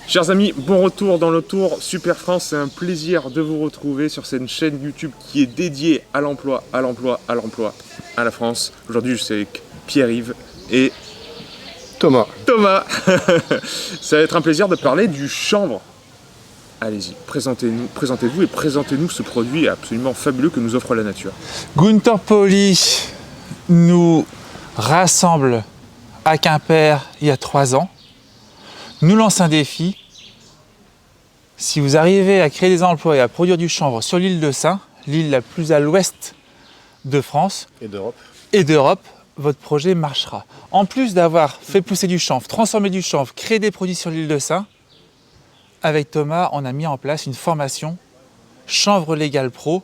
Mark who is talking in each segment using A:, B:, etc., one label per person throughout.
A: Chers amis, bon retour dans le Tour Super France. C'est un plaisir de vous retrouver sur cette chaîne YouTube qui est dédiée à l'emploi, à la France. Aujourd'hui, je suis avec Pierre-Yves et
B: Thomas.
A: Ça va être un plaisir de parler du chanvre. Allez-y, présentez-vous et présentez-nous ce produit absolument fabuleux que nous offre la nature.
C: Gunther Pauli nous rassemble à Quimper il y a 3 ans, nous lance un défi. Si vous arrivez à créer des emplois et à produire du chanvre sur l'île de Sein, l'île la plus à l'ouest de France et d'Europe, votre projet marchera. En plus d'avoir fait pousser du chanvre, transformer du chanvre, créer des produits sur l'île de Sein, avec Thomas, on a mis en place une formation Chanvre Légal Pro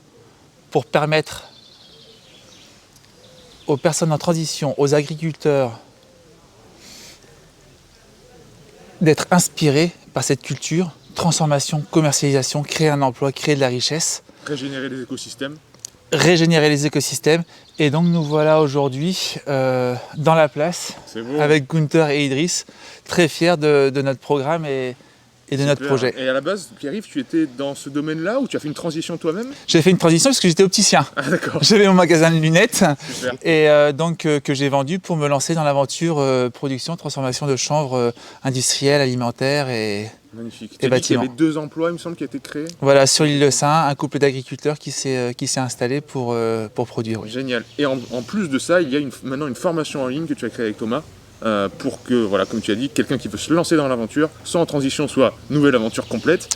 C: pour permettre aux personnes en transition, aux agriculteurs, d'être inspirés par cette culture, transformation, commercialisation, créer un emploi, créer de la richesse.
A: Régénérer les écosystèmes.
C: Régénérer les écosystèmes. Et donc nous voilà aujourd'hui dans la place avec Gunther et Idriss, très fiers de notre programme et de notre projet.
A: Et à la base, Pierre-Yves, tu étais dans ce domaine-là ou tu as fait une transition toi-même?
C: J'ai fait une transition parce que j'étais opticien.
A: Ah, d'accord.
C: J'avais mon magasin de lunettes.
A: Super.
C: Et donc que j'ai vendu pour me lancer dans l'aventure production, transformation de chanvre industriel, alimentaire et
A: magnifique.
C: Et bâtiment.
A: Il y avait 2 emplois, il me semble, qui étaient créés.
C: Voilà, sur l'île de Sein, un couple d'agriculteurs qui s'est installé pour produire. Oui.
A: Génial. Et en plus de ça, il y a maintenant une formation en ligne que tu as créée avec Thomas. Pour que, voilà, comme tu as dit, quelqu'un qui veut se lancer dans l'aventure, soit en transition, soit nouvelle aventure complète,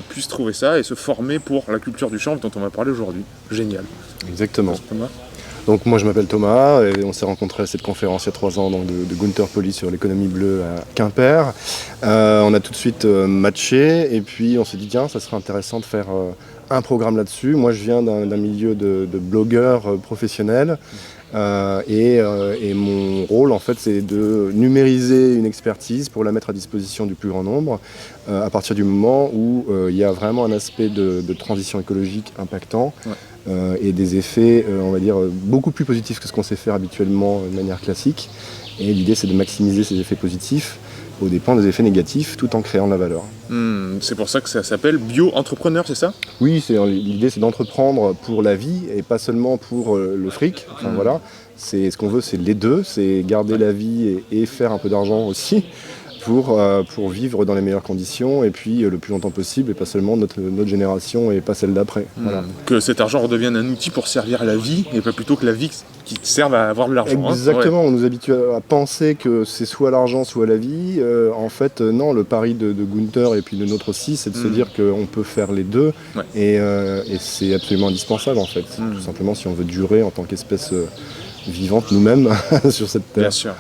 A: puisse trouver ça et se former pour la culture du chanvre dont on va parler aujourd'hui. Génial.
B: Exactement.
A: Thomas.
B: Donc moi je m'appelle Thomas et on s'est rencontrés à cette conférence il y a 3 ans donc de Gunther Pauli sur l'économie bleue à Quimper. On a tout de suite matché et puis on s'est dit tiens ça serait intéressant de faire un programme là-dessus. Moi je viens d'un milieu de blogueurs professionnels. Et mon rôle en fait c'est de numériser une expertise pour la mettre à disposition du plus grand nombre à partir du moment où il y a vraiment un aspect de transition écologique impactant et des effets on va dire beaucoup plus positifs que ce qu'on sait faire habituellement de manière classique, et l'idée c'est de maximiser ces effets positifs aux dépens des effets négatifs tout en créant de la valeur.
A: C'est pour ça que ça s'appelle bio-entrepreneur, c'est ça?
B: Oui, l'idée c'est d'entreprendre pour la vie et pas seulement pour le fric. Enfin, voilà, ce qu'on veut c'est les deux, c'est garder la vie et faire un peu d'argent aussi pour vivre dans les meilleures conditions et puis le plus longtemps possible et pas seulement notre génération et pas celle d'après. Voilà.
A: Que cet argent redevienne un outil pour servir la vie et pas plutôt que la vie qui serve à avoir de l'argent.
B: Exactement, on nous habitue à penser que c'est soit l'argent soit la vie. En fait non, le pari de Gunther et puis de notre aussi c'est de se dire qu'on peut faire les deux et c'est absolument indispensable en fait. Tout simplement si on veut durer en tant qu'espèce vivante nous-mêmes sur cette terre.
A: Bien sûr.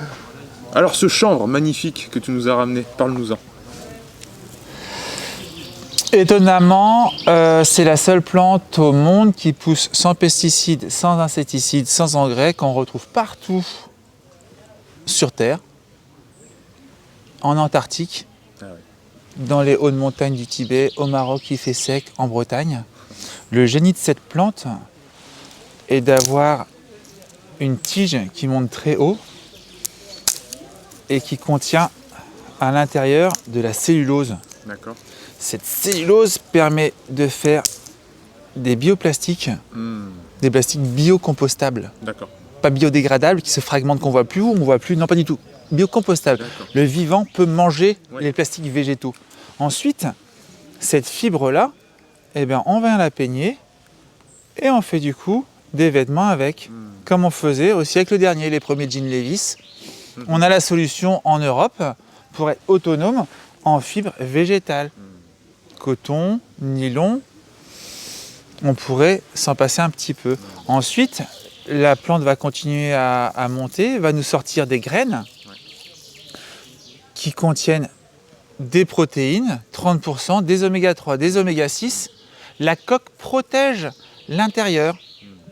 A: Alors ce chanvre magnifique que tu nous as ramené, parle-nous-en.
C: Étonnamment, c'est la seule plante au monde qui pousse sans pesticides, sans insecticides, sans engrais, qu'on retrouve partout sur Terre, en Antarctique, dans les hautes montagnes du Tibet, au Maroc qui fait sec, en Bretagne. Le génie de cette plante est d'avoir une tige qui monte très haut et qui contient à l'intérieur de la cellulose.
A: D'accord.
C: Cette cellulose permet de faire des bioplastiques, des plastiques biocompostables.
A: D'accord.
C: Pas biodégradables qui se fragmentent, qu'on voit plus ou on voit plus, non pas du tout. Biocompostables. Le vivant peut manger les plastiques végétaux. Ensuite, cette fibre-là, eh bien, on vient la peigner et on fait du coup des vêtements avec, comme on faisait aussi avec le dernier, les premiers jeans Levi's. On a la solution en Europe pour être autonome en fibres végétales. Coton, nylon, on pourrait s'en passer un petit peu. Ensuite, la plante va continuer à monter, va nous sortir des graines qui contiennent des protéines, 30%, des oméga 3, des oméga 6. La coque protège l'intérieur.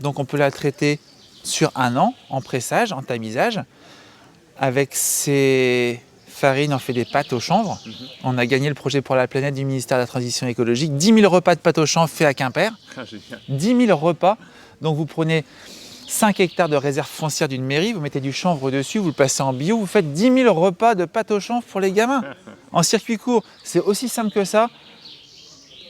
C: Donc on peut la traiter sur 1 an en pressage, en tamisage. Avec ces farines, on fait des pâtes au chanvre. On a gagné le projet pour la planète du ministère de la Transition écologique. 10 000 repas de pâtes au chanvre faits à Quimper. 10 000 repas. Donc vous prenez 5 hectares de réserve foncière d'une mairie, vous mettez du chanvre dessus, vous le passez en bio, vous faites 10 000 repas de pâtes au chanvre pour les gamins. En circuit court, c'est aussi simple que ça,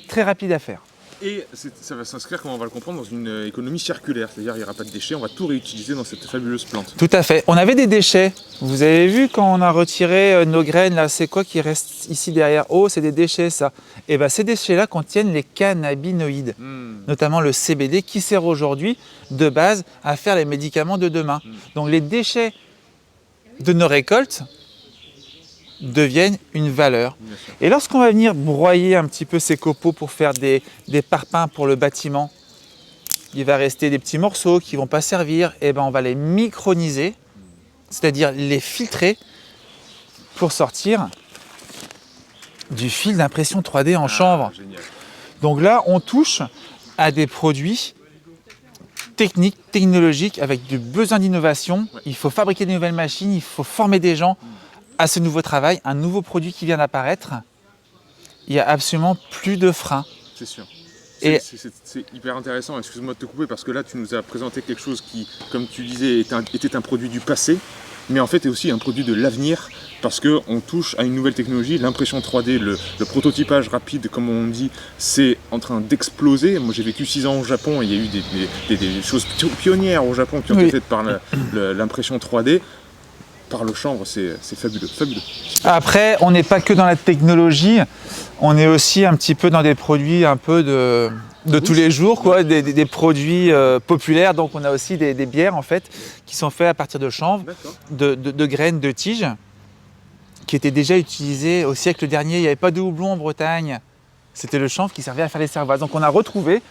C: très rapide à faire.
A: Et ça va s'inscrire, comme on va le comprendre, dans une économie circulaire. C'est-à-dire qu'il n'y aura pas de déchets, on va tout réutiliser dans cette fabuleuse plante.
C: Tout à fait. On avait des déchets. Vous avez vu quand on a retiré nos graines, là, c'est quoi qui reste ici derrière? Oh, c'est des déchets, ça. Et bien, ces déchets-là contiennent les cannabinoïdes, notamment le CBD, qui sert aujourd'hui de base à faire les médicaments de demain. Donc, les déchets de nos récoltes deviennent une valeur. Et lorsqu'on va venir broyer un petit peu ces copeaux pour faire des parpaings pour le bâtiment, il va rester des petits morceaux qui ne vont pas servir, et ben on va les microniser, c'est-à-dire les filtrer pour sortir du fil d'impression 3D en chanvre.
A: Génial.
C: Donc là, on touche à des produits techniques, technologiques, avec du besoin d'innovation.
A: Ouais.
C: Il faut fabriquer de nouvelles machines, il faut former des gens à ce nouveau travail, un nouveau produit qui vient d'apparaître. Il n'y a absolument plus de frein.
A: C'est sûr.
C: Et-
A: C'est hyper intéressant, excuse-moi de te couper, parce que là tu nous as présenté quelque chose qui, comme tu disais, était un produit du passé, mais en fait est aussi un produit de l'avenir, parce qu'on touche à une nouvelle technologie, l'impression 3D, le prototypage rapide, comme on dit, c'est en train d'exploser. Moi j'ai vécu 6 ans au Japon, et il y a eu des choses pionnières au Japon qui ont été faites par l'impression 3D. Par le chanvre, c'est fabuleux, fabuleux.
C: Après, on n'est pas que dans la technologie, on est aussi un petit peu dans des produits un peu de tous les jours, quoi, des produits populaires. Donc on a aussi des bières en fait qui sont faites à partir de chanvre,
A: D'accord.
C: de graines, de tiges, qui étaient déjà utilisées au siècle dernier. Il n'y avait pas de houblon en Bretagne. C'était le chanvre qui servait à faire les cervoises. Donc on a retrouvé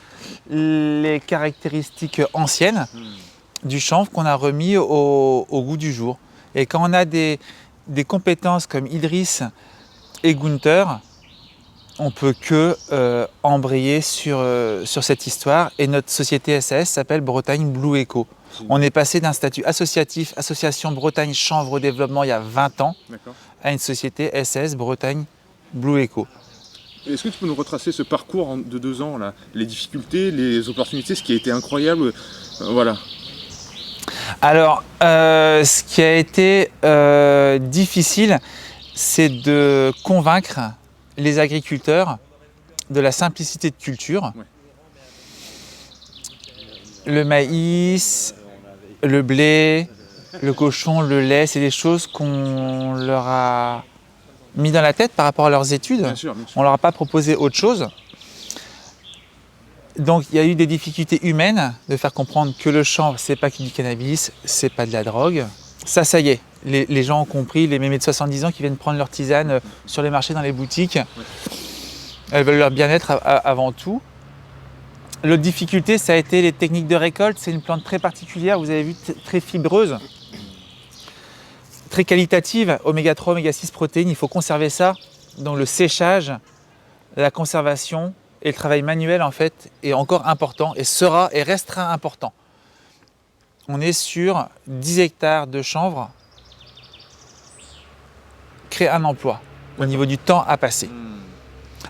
C: les caractéristiques anciennes du chanvre qu'on a remis au goût du jour. Et quand on a des compétences comme Idriss et Gunther, on peut que embrayer sur cette histoire. Et notre société SAS s'appelle Bretagne Blue Eco. On est passé d'un statut associatif, Association Bretagne Chanvre Développement, il y a 20 ans,
A: D'accord.
C: à une société SAS Bretagne Blue Eco.
A: Est-ce que tu peux nous retracer ce parcours de 2 ans, là, les difficultés, les opportunités, ce qui a été incroyable, voilà.
C: Alors, ce qui a été difficile, c'est de convaincre les agriculteurs de la simplicité de culture.
A: Ouais.
C: Le maïs, le blé, le cochon, le lait, c'est des choses qu'on leur a mis dans la tête par rapport à leurs études.
A: Bien sûr, bien sûr.
C: On leur a pas proposé autre chose. Donc il y a eu des difficultés humaines de faire comprendre que le chanvre, c'est pas que du cannabis, c'est pas de la drogue. Ça y est, les gens ont compris, les mémés de 70 ans qui viennent prendre leur tisane sur les marchés, dans les boutiques. Elles veulent leur bien-être avant tout. L'autre difficulté, ça a été les techniques de récolte. C'est une plante très particulière, vous avez vu, très fibreuse, très qualitative, oméga 3, oméga 6 protéines, il faut conserver ça. Donc le séchage, la conservation et le travail manuel en fait est encore important et sera et restera important. On est sur 10 hectares de chanvre, créer un emploi au niveau du temps à passer.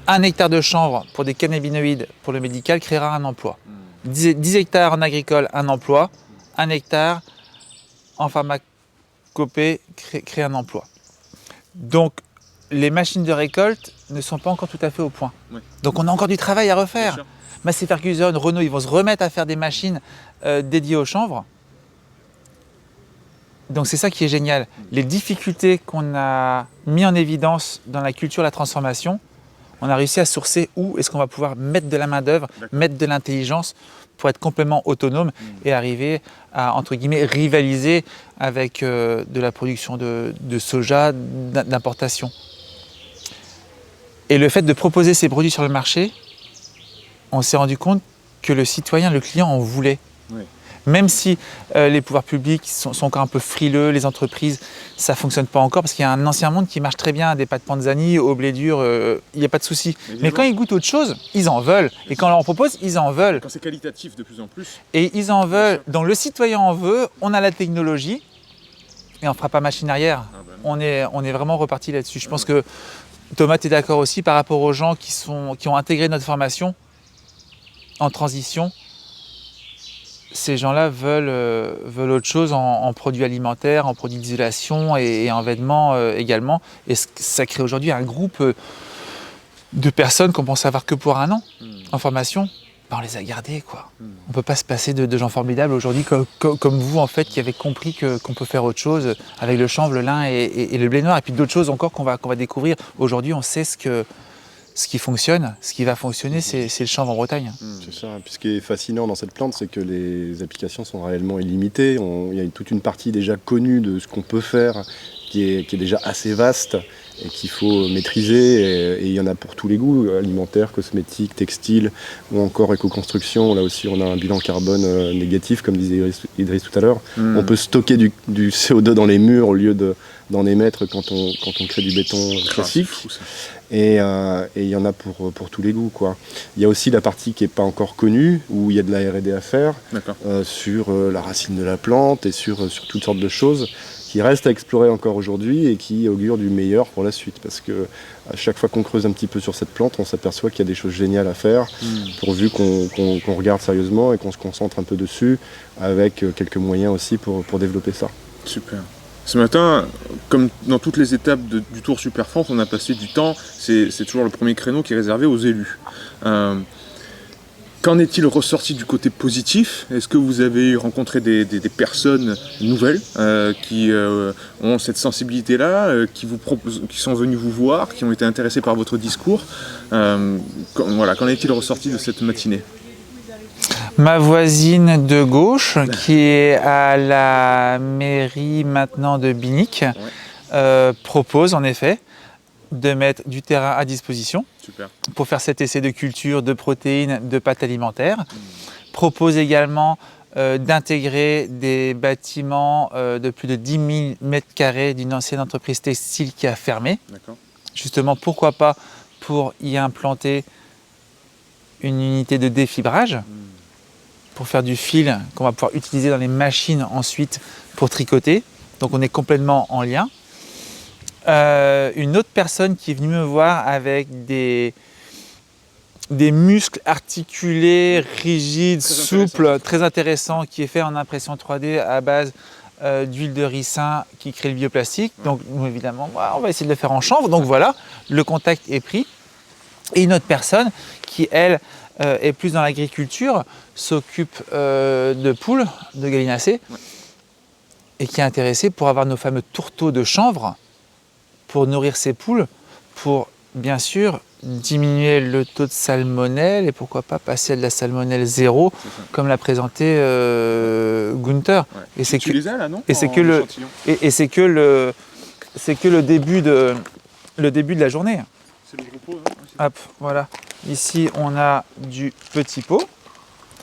C: 1 hectare de chanvre pour des cannabinoïdes pour le médical créera un emploi. 10 hectares en agricole, un emploi. 1 hectare en pharmacopée crée un emploi. Donc les machines de récolte ne sont pas encore tout à fait au point.
A: Ouais.
C: Donc on a encore du travail à
A: Bien
C: refaire.
A: sûr.
C: Massey Ferguson, Renault, ils vont se remettre à faire des machines dédiées au chanvre. Donc c'est ça qui est génial. Les difficultés qu'on a mis en évidence dans la culture de la transformation, on a réussi à sourcer où est-ce qu'on va pouvoir mettre de la main-d'œuvre, mettre de l'intelligence pour être complètement autonome et arriver à, entre guillemets, rivaliser avec de la production de soja d'importation. Et le fait de proposer ces produits sur le marché, on s'est rendu compte que le citoyen, le client en voulait.
A: Oui.
C: Même si les pouvoirs publics sont encore un peu frileux, les entreprises, ça ne fonctionne pas encore parce qu'il y a un ancien monde qui marche très bien, des pâtes panzani, au blé dur, il n'y a pas de souci. Mais quand ils goûtent autre chose, ils en veulent. Et quand on leur en propose, ils en veulent.
A: Quand c'est qualitatif de plus en plus,
C: Et ils en veulent. Donc le citoyen en veut, on a la technologie et on ne fera pas machine arrière. On est vraiment reparti là-dessus. Je pense que Thomas, tu es d'accord aussi par rapport aux gens qui ont intégré notre formation en transition. ces gens-là veulent autre chose en produits alimentaires, en produits d'isolation et en vêtements également. Et ça crée aujourd'hui un groupe de personnes qu'on pense avoir que pour un an en formation. Ben, on les a gardés, quoi. On ne peut pas se passer de gens formidables aujourd'hui comme vous, en fait, qui avez compris qu'on peut faire autre chose avec le chanvre, le lin et le blé noir. Et puis d'autres choses encore qu'on va découvrir. Aujourd'hui, on sait ce qui fonctionne, ce qui va fonctionner, c'est le chanvre en Bretagne.
B: C'est ça. Puis ce qui est fascinant dans cette plante, c'est que les applications sont réellement illimitées. Il y a toute une partie déjà connue de ce qu'on peut faire qui est déjà assez vaste et qu'il faut maîtriser. Et il y en a pour tous les goûts, alimentaire, cosmétique, textile ou encore éco-construction. Là aussi, on a un bilan carbone négatif, comme disait Idriss tout à l'heure. On peut stocker du CO2 dans les murs au lieu d'en émettre quand on crée du béton classique.
A: C'est fou, ça.
B: Et il y en a pour tous les goûts, quoi. Il y a aussi la partie qui n'est pas encore connue, où il y a de la R&D à faire sur la racine de la plante et sur toutes sortes de choses qui restent à explorer encore aujourd'hui et qui augurent du meilleur pour la suite. Parce que à chaque fois qu'on creuse un petit peu sur cette plante, on s'aperçoit qu'il y a des choses géniales à faire, pourvu qu'on regarde sérieusement et qu'on se concentre un peu dessus, avec quelques moyens aussi pour développer ça.
A: Super. Ce matin, comme dans toutes les étapes du Tour Super France, on a passé du temps, c'est toujours le premier créneau qui est réservé aux élus. Qu'en est-il ressorti du côté positif? Est-ce que vous avez rencontré des personnes nouvelles qui ont cette sensibilité-là, qui sont venues vous voir, qui ont été intéressées par votre discours? Qu'en est-il ressorti de cette matinée?
C: Ma voisine de gauche, qui est à la mairie maintenant de Binic, propose en effet de mettre du terrain à disposition.
A: Super. Pour
C: faire cet essai de culture, de protéines, de pâtes alimentaires. Propose également d'intégrer des bâtiments de plus de 10 000 m² d'une ancienne entreprise textile qui a fermé. Justement, pourquoi pas pour y implanter une unité de défibrage pour faire du fil qu'on va pouvoir utiliser dans les machines ensuite pour tricoter. Donc on est complètement en lien. Une autre personne qui est venue me voir avec des muscles articulés, rigides, souples, très intéressants, qui est fait en impression 3D à base d'huile de ricin qui crée le bioplastique. Donc nous, évidemment, on va essayer de le faire en chanvre. Donc voilà, le contact est pris. Et une autre personne qui, elle, est plus dans l'agriculture, s'occupe de poules, de gallinacés, et qui est intéressée pour avoir nos fameux tourteaux de chanvre pour nourrir ces poules, pour bien sûr diminuer le taux de salmonelle et pourquoi pas passer à de la salmonelle zéro, comme l'a présenté Gunther. Et c'est que le début de la journée.
A: C'est le gros pot,
C: hop, voilà. Ici, on a du petit pot.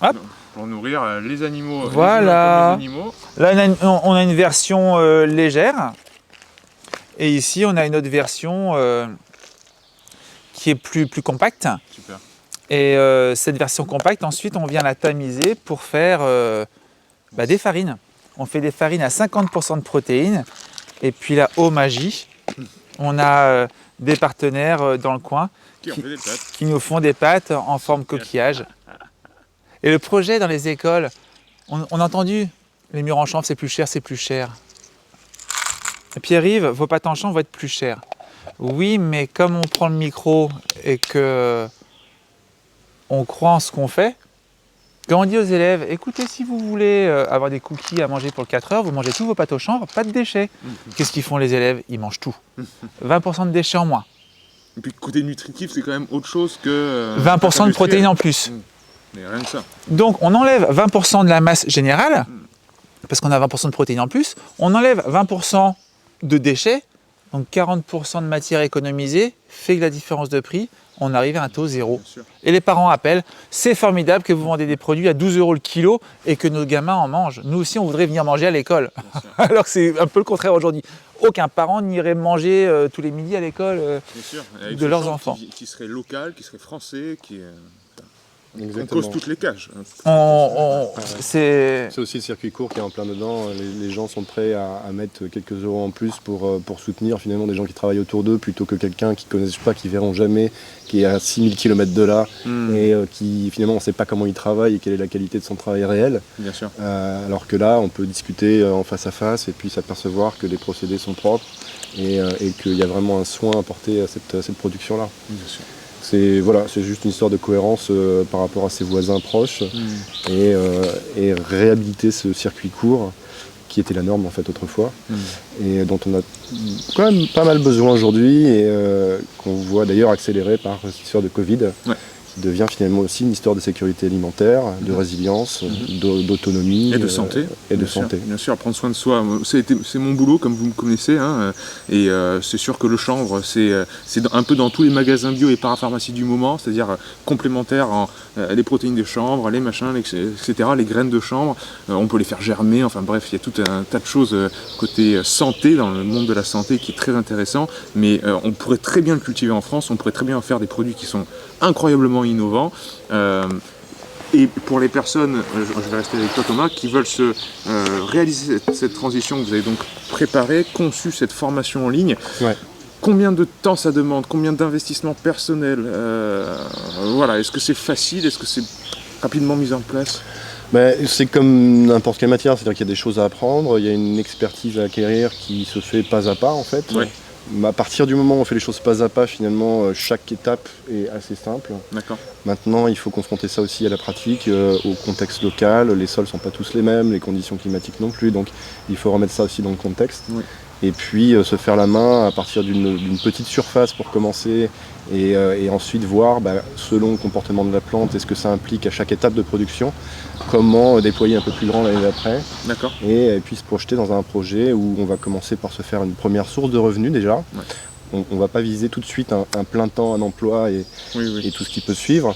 C: Hop.
A: Pour nourrir les animaux.
C: Voilà.
A: Les animaux.
C: Là, on a une version légère. Et ici, on a une autre version qui est plus compacte.
A: Super.
C: Et cette version compacte, ensuite, on vient la tamiser pour faire des farines. On fait des farines à 50% de protéines. Et puis là, au Magie, on a des partenaires dans le coin qui nous font des pâtes en forme coquillage. Et le projet dans les écoles, on a entendu, les murs en chanvre, c'est plus cher, c'est plus cher. Pierre-Yves, vos pâtes en chanvre vont être plus chères. Oui, mais comme on prend le micro et que on croit en ce qu'on fait, quand on dit aux élèves, écoutez, si vous voulez avoir des cookies à manger pour le 4 heures, vous mangez tous vos pâtes au chanvre, pas de déchets. Qu'est-ce qu'ils font les élèves? Ils mangent tout. 20% de déchets en moins.
A: Et puis côté nutritif, c'est quand même autre chose que...
C: 20% de protéines en plus.
A: Mais rien que ça.
C: Donc on enlève 20% de la masse générale, parce qu'on a 20% de protéines en plus, on enlève 20% de déchets, donc 40% de matière économisée, fait que la différence de prix, on arrive à un taux zéro. Et les parents appellent, c'est formidable que vous vendez des produits à 12 € le kilo et que nos gamins en mangent. Nous aussi, on voudrait venir manger à l'école. Alors que c'est un peu le contraire aujourd'hui. Aucun parent n'irait manger tous les midis à l'école de leurs enfants.
A: Qui serait local, qui serait français, On
B: Exactement.
A: cause toutes les cages.
C: C'est
B: C'est aussi le circuit court qui est en plein dedans. Les gens sont prêts à mettre quelques euros en plus pour soutenir finalement des gens qui travaillent autour d'eux plutôt que quelqu'un qu'ils ne connaissent pas, qui verront jamais, qui est à 6000 km de là et qui finalement on ne sait pas comment il travaille et quelle est la qualité de son travail réel.
A: Bien sûr.
B: Alors que là, on peut discuter en face à face et puis s'apercevoir que les procédés sont propres et qu'il y a vraiment un soin apporté à cette production-là.
A: Bien sûr.
B: C'est juste une histoire de cohérence par rapport à ses voisins proches et réhabiliter ce circuit court qui était la norme en fait autrefois et dont on a quand même pas mal besoin aujourd'hui et qu'on voit d'ailleurs accéléré par cette histoire de Covid.
A: Ouais.
B: Qui devient finalement aussi une histoire de sécurité alimentaire, de résilience, d'autonomie
A: Et de santé.
B: et de
A: Bien sûr,
B: santé.
A: Bien sûr, prendre soin de soi. C'est mon boulot, comme vous me connaissez. Hein, et c'est sûr que le chanvre, c'est un peu dans tous les magasins bio et parapharmacie du moment, c'est-à-dire complémentaire en les protéines de chanvre, les machins, etc., les graines de chanvre. On peut les faire germer. Enfin bref, il y a tout un tas de choses côté santé, dans le monde de la santé, qui est très intéressant. Mais on pourrait très bien le cultiver en France. On pourrait très bien en faire des produits qui sont incroyablement innovants. Et pour les personnes, je vais rester avec toi Thomas, qui veulent réaliser cette transition que vous avez donc préparée, conçu cette formation en ligne,
B: Ouais.
A: combien de temps ça demande, combien d'investissement personnel, voilà, est-ce que c'est facile, est-ce que c'est rapidement mis en place?
B: C'est comme n'importe quelle matière, c'est-à-dire qu'il y a des choses à apprendre, il y a une expertise à acquérir qui se fait pas à pas en fait.
A: Ouais.
B: À partir du moment où on fait les choses pas à pas, finalement, chaque étape est assez simple.
A: D'accord.
B: Maintenant, il faut confronter ça aussi à la pratique, au contexte local. Les sols sont pas tous les mêmes, les conditions climatiques non plus, donc il faut remettre ça aussi dans le contexte.
A: Oui.
B: Et puis se faire la main à partir d'une petite surface pour commencer et ensuite voir, selon le comportement de la plante et ce que ça implique à chaque étape de production, comment déployer un peu plus grand l'année d'après.
A: D'accord.
B: Et puis se projeter dans un projet où on va commencer par se faire une première source de revenus déjà.
A: Ouais.
B: On ne va pas viser tout de suite un plein temps, un emploi et tout ce qui peut suivre,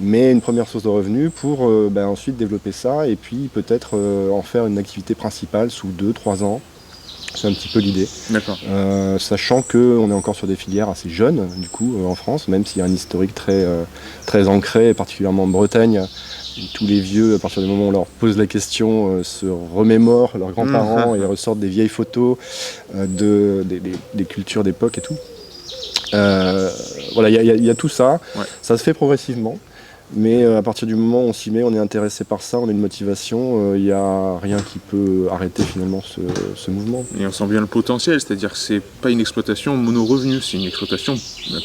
B: mais une première source de revenus pour ensuite développer ça et puis peut-être en faire une activité principale sous 2-3 ans. C'est un petit peu l'idée.
A: D'accord.
B: Sachant qu'on est encore sur des filières assez jeunes du coup en France, même s'il y a un historique très ancré, particulièrement en Bretagne. Tous les vieux, à partir du moment où on leur pose la question, se remémorent leurs grands-parents et ressortent des vieilles photos des cultures d'époque et tout. Voilà, il y a tout ça.
A: Ouais.
B: Ça se fait progressivement. Mais à partir du moment où on s'y met, on est intéressé par ça, on a une motivation, il n'y a rien qui peut arrêter finalement ce mouvement.
A: Et on sent bien le potentiel, c'est-à-dire que c'est pas une exploitation mono-revenu, c'est une exploitation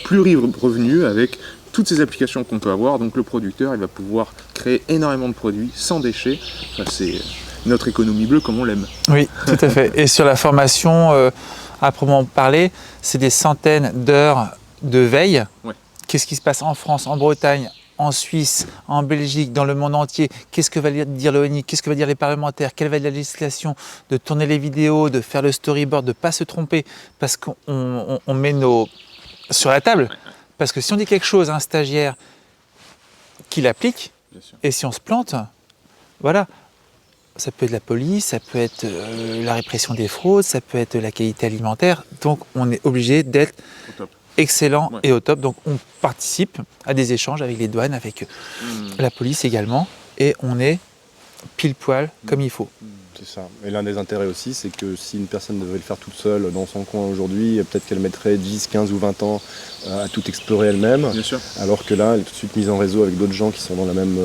A: pluri-revenu avec toutes ces applications qu'on peut avoir. Donc le producteur, il va pouvoir créer énormément de produits sans déchets. Enfin, c'est notre économie bleue comme on l'aime.
C: Oui, tout à fait. Et sur la formation, à proprement parler, c'est des centaines d'heures de veille.
A: Ouais.
C: Qu'est-ce qui se passe en France, en Bretagne, en Suisse, en Belgique, dans le monde entier? Qu'est-ce que va dire l'ONU? Qu'est-ce que va dire les parlementaires? Quelle va être la législation? De tourner les vidéos, de faire le storyboard, de ne pas se tromper, parce qu'on met sur la table. Parce que si on dit quelque chose à un stagiaire qui l'applique,
A: Bien sûr.
C: et si on se plante, voilà. Ça peut être la police, ça peut être la répression des fraudes, ça peut être la qualité alimentaire. Donc on est obligé d'être
A: Au top.
C: excellent
A: Ouais.
C: et au top. Donc on participe à des échanges avec les douanes, avec la police également. Et on est pile poil comme il faut.
B: C'est ça. Et l'un des intérêts aussi, c'est que si une personne devait le faire toute seule dans son coin aujourd'hui, peut-être qu'elle mettrait 10, 15 ou 20 ans à tout explorer elle-même.
A: Bien sûr.
B: Alors que là, elle est tout de suite mise en réseau avec d'autres gens qui sont dans la même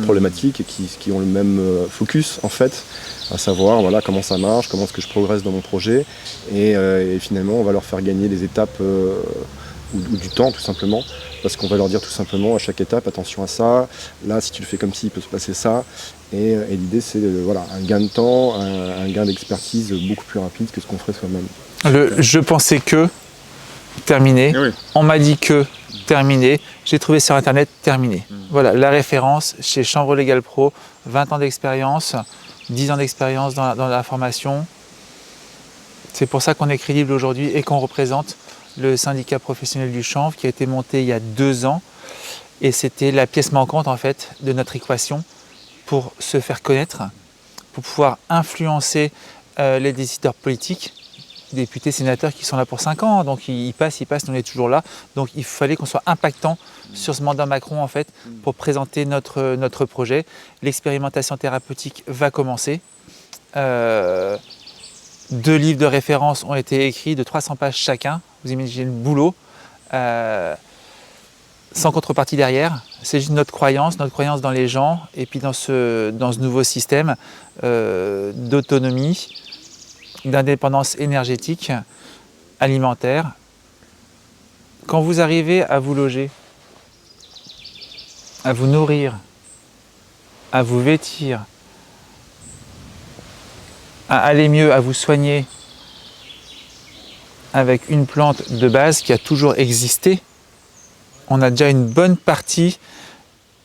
B: problématique et qui ont le même focus en fait, à savoir voilà, comment ça marche, comment est-ce que je progresse dans mon projet. Et finalement, on va leur faire gagner des étapes ou du temps tout simplement. Parce qu'on va leur dire tout simplement à chaque étape, attention à ça, là si tu le fais comme ci, il peut se passer ça. Et l'idée c'est voilà, un gain de temps, un gain d'expertise beaucoup plus rapide que ce qu'on ferait soi-même.
C: Je pensais que, terminé.
A: Eh oui.
C: On m'a dit que, terminé. J'ai trouvé sur internet, terminé. Voilà, la référence chez Chanvre Legal Pro, 20 ans d'expérience, 10 ans d'expérience dans la formation. C'est pour ça qu'on est crédible aujourd'hui et qu'on représente le syndicat professionnel du chanvre qui a été monté il y a 2 ans. Et c'était la pièce manquante en fait de notre équation pour se faire connaître, pour pouvoir influencer les décideurs politiques députés, sénateurs qui sont là pour 5 ans. Donc ils passent, nous on est toujours là. Donc il fallait qu'on soit impactant sur ce mandat Macron en fait pour présenter notre projet. L'expérimentation thérapeutique va commencer. 2 livres de référence ont été écrits de 300 pages chacun. Vous imaginez le boulot. Sans contrepartie derrière. C'est juste notre croyance dans les gens et puis dans ce nouveau système d'autonomie, d'indépendance énergétique, alimentaire. Quand vous arrivez à vous loger, à vous nourrir, à vous vêtir, à aller mieux, à vous soigner avec une plante de base qui a toujours existé, on a déjà une bonne partie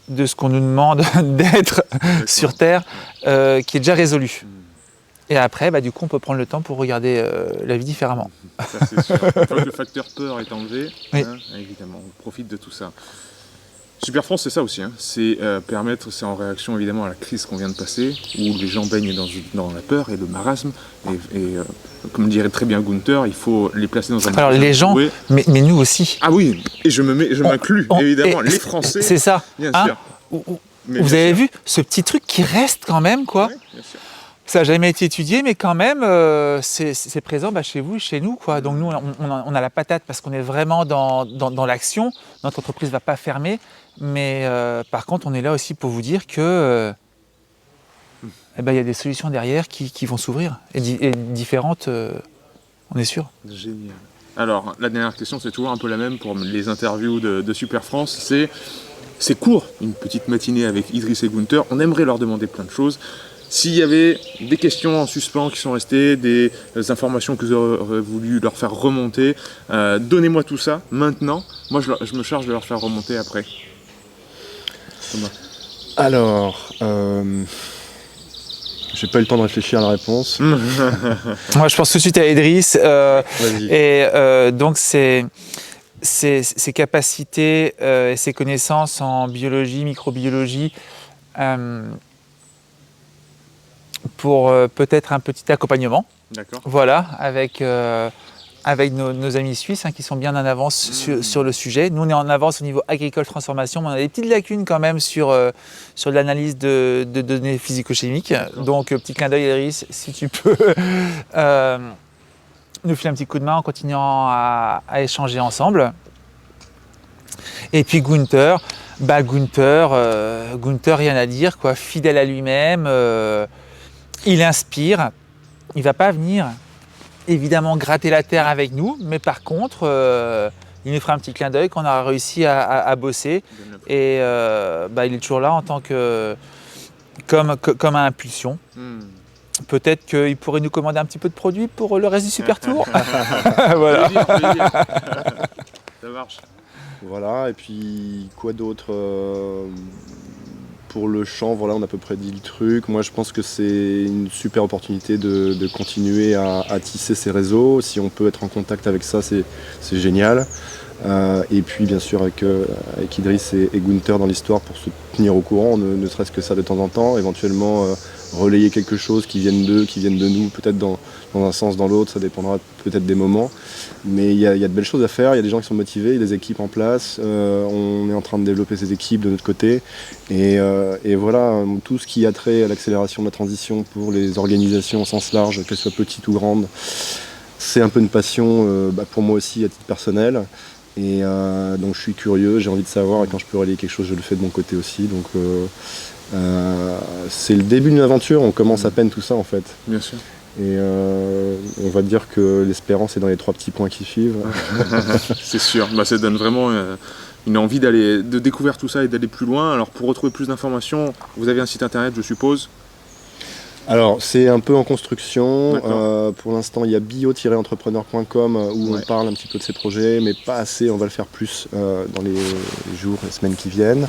C: de ce qu'on nous demande d'être sur Terre qui est déjà résolue. Et après, du coup, on peut prendre le temps pour regarder la vie différemment.
A: Ça, c'est sûr. Une fois que le facteur peur est enlevé,
C: oui.
A: Évidemment, on profite de tout ça. Superfrance, c'est ça aussi. C'est permettre, c'est en réaction évidemment à la crise qu'on vient de passer, où les gens baignent dans la peur et le marasme. Et comme dirait très bien Gunther, il faut les placer dans un...
C: Alors les gens, mais nous aussi.
A: Ah oui, et je m'inclus, évidemment, les Français.
C: C'est ça.
A: Bien sûr.
C: Vous avez vu ce petit truc qui reste quand même, quoi.
A: Oui, bien sûr.
C: Ça n'a jamais été étudié, mais quand même, c'est présent chez vous, chez nous, quoi. Donc nous, on a la patate parce qu'on est vraiment dans l'action. Notre entreprise ne va pas fermer, mais par contre, on est là aussi pour vous dire que y a des solutions derrière qui vont s'ouvrir et différentes, on est sûr.
A: Génial. Alors, la dernière question, c'est toujours un peu la même pour les interviews de Super France. C'est court, une petite matinée avec Idriss et Gunther. On aimerait leur demander plein de choses. S'il y avait des questions en suspens qui sont restées, des informations que vous aurez voulu leur faire remonter, donnez-moi tout ça maintenant. Moi, je me charge de leur faire remonter après.
B: Alors, j'ai pas eu le temps de réfléchir à la réponse.
C: Moi, je pense tout de suite à Idriss. Et donc, ses capacités et ses connaissances en biologie, microbiologie, pour peut-être un petit accompagnement.
A: D'accord.
C: Voilà, avec nos amis suisses qui sont bien en avance sur le sujet. Nous, on est en avance au niveau agricole transformation, mais on a des petites lacunes quand même sur l'analyse de données physico-chimiques. Donc, petit clin d'œil, Idriss, si tu peux nous filer un petit coup de main en continuant à échanger ensemble. Et puis Gunther, rien à dire, quoi, fidèle à lui-même. Il inspire, il ne va pas venir évidemment gratter la terre avec nous, mais par contre, il nous fera un petit clin d'œil qu'on aura réussi à bosser. Et il est toujours là en tant comme à impulsion. Peut-être qu'il pourrait nous commander un petit peu de produits pour le reste du Super Tour. Voilà.
A: Ça marche.
B: Voilà, et puis quoi d'autre pour le chanvre, là on a à peu près dit le truc. Moi je pense que c'est une super opportunité de continuer à tisser ces réseaux. Si on peut être en contact avec ça, c'est génial. Et puis bien sûr avec Idriss et Gunther dans l'histoire pour se tenir au courant, ne serait-ce que ça de temps en temps, éventuellement relayer quelque chose qui vienne d'eux, qui vienne de nous, peut-être dans un sens, dans l'autre, ça dépendra peut-être des moments. Mais il y a de belles choses à faire, il y a des gens qui sont motivés, il y a des équipes en place, on est en train de développer ces équipes de notre côté. Et voilà, tout ce qui a trait à l'accélération de la transition pour les organisations au sens large, qu'elles soient petites ou grandes, c'est un peu une passion pour moi aussi à titre personnel. Et donc je suis curieux, j'ai envie de savoir, et quand je peux relayer quelque chose, je le fais de mon côté aussi. Donc c'est le début d'une aventure, on commence à peine tout ça en fait.
A: Bien sûr.
B: Et on va dire que l'espérance est dans les 3 petits points qui suivent.
A: C'est sûr, ça donne vraiment une envie de découvrir tout ça et d'aller plus loin. Alors pour retrouver plus d'informations, vous avez un site internet, je suppose.
B: Alors c'est un peu en construction, pour l'instant il y a bio-entrepreneur.com où on parle un petit peu de ces projets, mais pas assez, on va le faire plus dans les jours, les semaines qui viennent.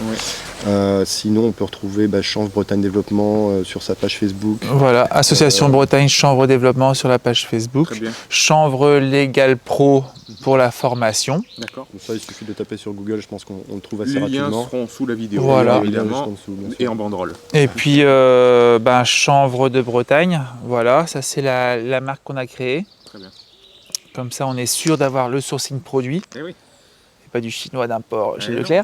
B: Sinon on peut retrouver Chanvre Bretagne Développement sur sa page Facebook.
C: Voilà, Association Bretagne Chanvre Développement sur la page Facebook.
A: Très bien.
C: Chanvre Légal Pro pour la formation.
A: D'accord.
B: Donc ça il suffit de taper sur Google, je pense qu'on le trouve assez
A: Les
B: rapidement.
A: liens seront sous la vidéo,
C: voilà.
A: évidemment, et en banderole.
C: Et puis Chanvre de Bretagne, voilà, ça c'est la marque qu'on a créée.
A: Très bien.
C: Comme ça, on est sûr d'avoir le sourcing produit.
A: Eh oui.
C: Et pas du chinois d'import chez
A: non.
C: Leclerc.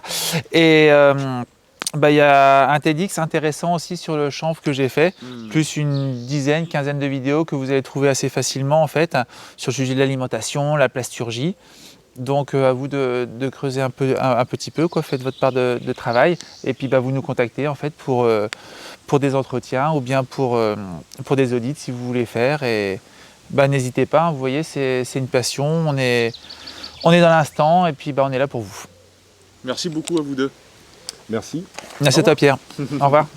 C: Et il y a un TEDx intéressant aussi sur le chanvre que j'ai fait, plus une dizaine, quinzaine de vidéos que vous allez trouver assez facilement en fait, sur le sujet de l'alimentation, la plasturgie. Donc à vous de creuser un petit peu, quoi. Faites votre part de travail et puis vous nous contactez en fait pour des entretiens ou bien pour des audits si vous voulez faire. Et n'hésitez pas, vous voyez, c'est une passion, on est dans l'instant et puis on est là pour vous.
A: Merci beaucoup à vous deux.
B: Merci.
C: Merci à toi Pierre. Au revoir.